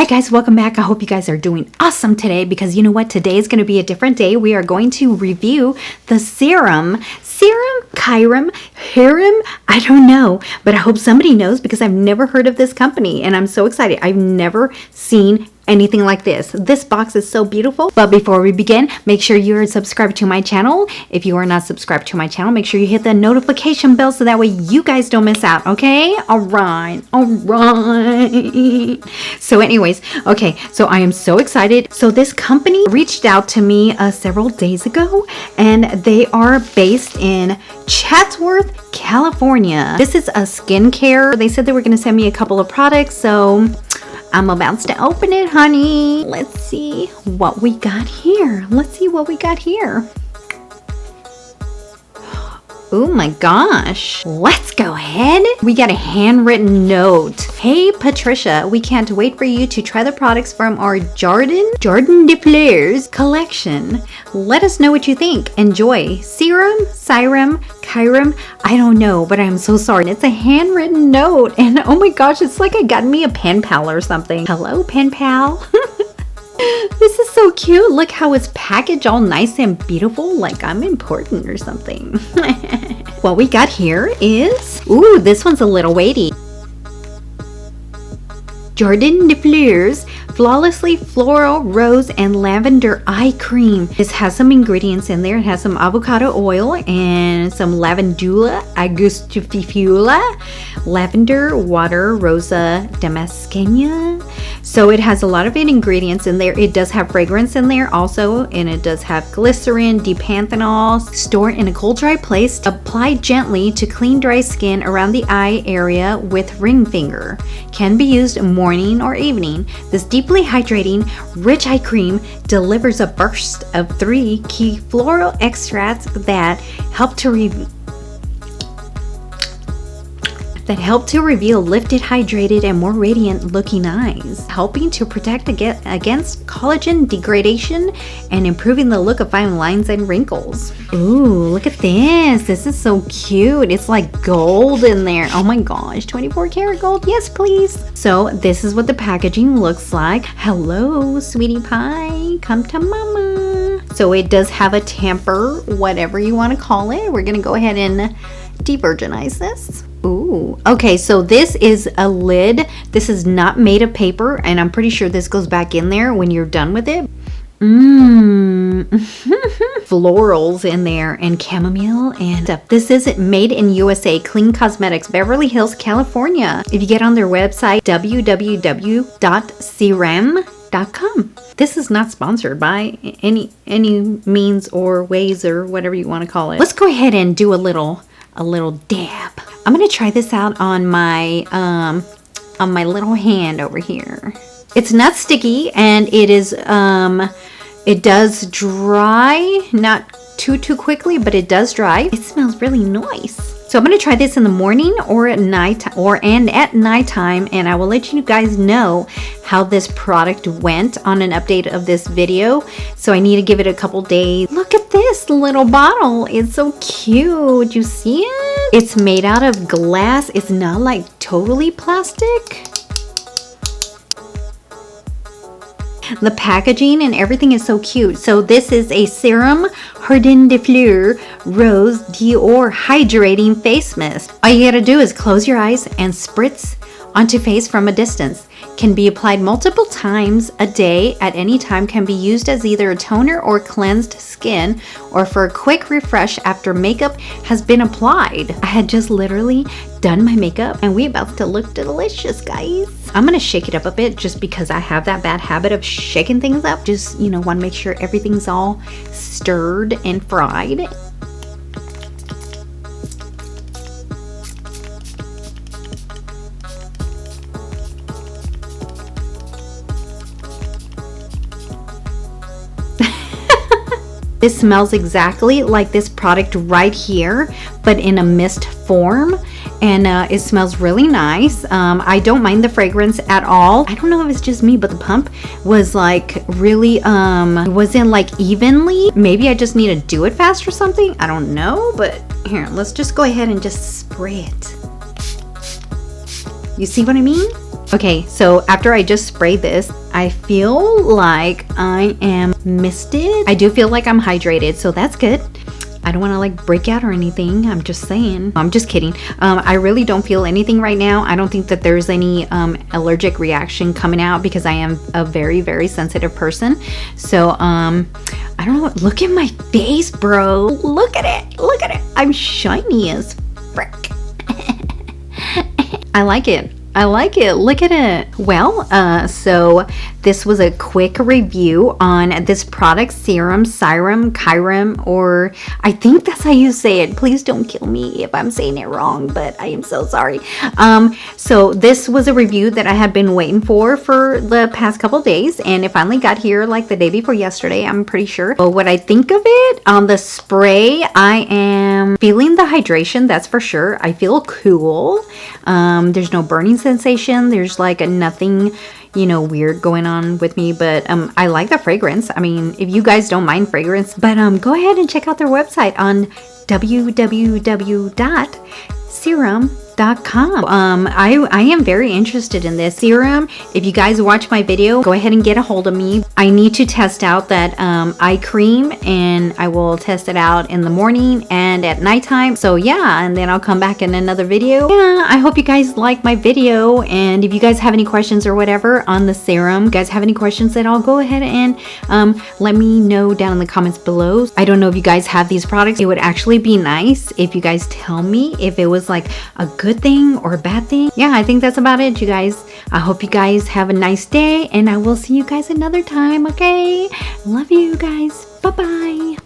Hi guys, welcome back. I hope you guys are doing awesome today because you know what? Today is going to be a different day. We are going to review the Cirem, I don't know, but I hope somebody knows because I've never heard of this company and I'm so excited. I've never seen anything like this. This box is so beautiful. But before we begin, make sure you're subscribed to my channel. If you are not subscribed to my channel, make sure you hit the notification bell so that way you guys don't miss out, okay? All right. So anyways, okay, so I am so excited. So this company reached out to me several days ago and they are based in Chatsworth, California. This is a skincare. They said they were going to send me a couple of products, so I'm about to open it, honey. Let's see what we got here. Oh my gosh. Let's go ahead. We got a handwritten note. Hey Patricia, we can't wait for you to try the products from our Jardin de Fleurs collection. Let us know what you think. Enjoy. Cirem, I don't know, but I'm so sorry. It's a handwritten note and oh my gosh, it's like I got me a pen pal or something. Hello, pen pal. This is so cute. Look how it's packaged all nice and beautiful, like I'm important or something. What we got here is, ooh, this one's a little weighty. Jardin de Fleurs Flawlessly Floral Rose and Lavender Eye Cream. This has some ingredients in there. It has some avocado oil and some lavandula angustiflora, lavender water, rosa damascena. So it has a lot of ingredients in there. It does have fragrance in there also, and it does have glycerin, dipanthenol. Store in a cold dry place. Apply gently to clean dry skin around the eye area with ring finger. Can be used morning or evening. This deeply hydrating, rich eye cream delivers a burst of 3 key floral extracts that help to reveal lifted, hydrated, and more radiant looking eyes, helping to protect against collagen degradation and improving the look of fine lines and wrinkles. Ooh, look at this. This is so cute. It's like gold in there. Oh my gosh, 24 karat gold. Yes, please. So this is what the packaging looks like. Hello, sweetie pie. Come to mama. So it does have a tamper, whatever you want to call it. We're going to go ahead and de-virginize this. Ooh, okay, so this is a lid. This is not made of paper, and I'm pretty sure this goes back in there when you're done with it. Florals in there and chamomile and stuff. This is made in USA, Clean Cosmetics, Beverly Hills, California. If you get on their website, www.cirem.com. This is not sponsored by any means or ways or whatever you want to call it. Let's go ahead and do a little dab. I'm gonna try this out on my little hand over here. It's not sticky and it is it does dry, not too quickly, but it does dry. It smells really nice. So I'm gonna try this in the morning or at night at nighttime, and I will let you guys know how this product went on an update of this video. So I need to give it a couple days. Look at this little bottle. It's so cute. You see it? It's made out of glass. It's not like totally plastic. The packaging and everything is so cute. So this is a Cirem Jardin de Fleurs Rose Dior Hydrating Face Mist. All you gotta do is close your eyes and spritz onto face from a distance. Can be applied multiple times a day at any time. Can be used as either a toner or cleansed skin or for a quick refresh after makeup has been applied. I had just literally done my makeup and we about to look delicious, guys. I'm gonna shake it up a bit just because I have that bad habit of shaking things up. Just, you know, want to make sure everything's all stirred and fried. This smells exactly like this product right here, but in a mist form, and it smells really nice. I don't mind the fragrance at all. I don't know if it's just me, but the pump was like really wasn't like evenly. Maybe I just need to do it fast or something. I don't know, but here, let's just go ahead and just spray it. You see what I mean? Okay, so after I just sprayed this, I feel like I am misted. I do feel like I'm hydrated, so that's good. I don't want to like break out or anything. I'm just saying. I'm just kidding. I really don't feel anything right now. I don't think that there's any allergic reaction coming out because I am a very, very sensitive person. So I don't know. Look at my face, bro. Look at it. Look at it. I'm shiny as frick. I like it. I like it. Look at it. Well, so this was a quick review on this product, Cirem, or I think that's how you say it. Please don't kill me if I'm saying it wrong, but I am so sorry. So this was a review that I had been waiting for the past couple days, and it finally got here like the day before yesterday, I'm pretty sure. But what I think of it, on the spray, I am feeling the hydration, that's for sure. I feel cool. There's no burning sensation. There's like nothing, you know, weird going on with me, but I like the fragrance. I mean, if you guys don't mind fragrance, but go ahead and check out their website on www.serum.com. I am very interested in this serum. If you guys watch my video, go ahead and get a hold of me. I need to test out that eye cream, and I will test it out in the morning and at nighttime. So yeah, and then I'll come back in another video. Yeah, I hope you guys like my video, and if you guys have any questions or whatever on the serum, guys have any questions, then I'll go ahead and let me know down in the comments below. I don't know if you guys have these products. It would actually be nice if you guys tell me if it was like a good thing or a bad thing. Yeah, I think that's about it, you guys. I hope you guys have a nice day, and I will see you guys another time. Okay, love you guys. Bye bye.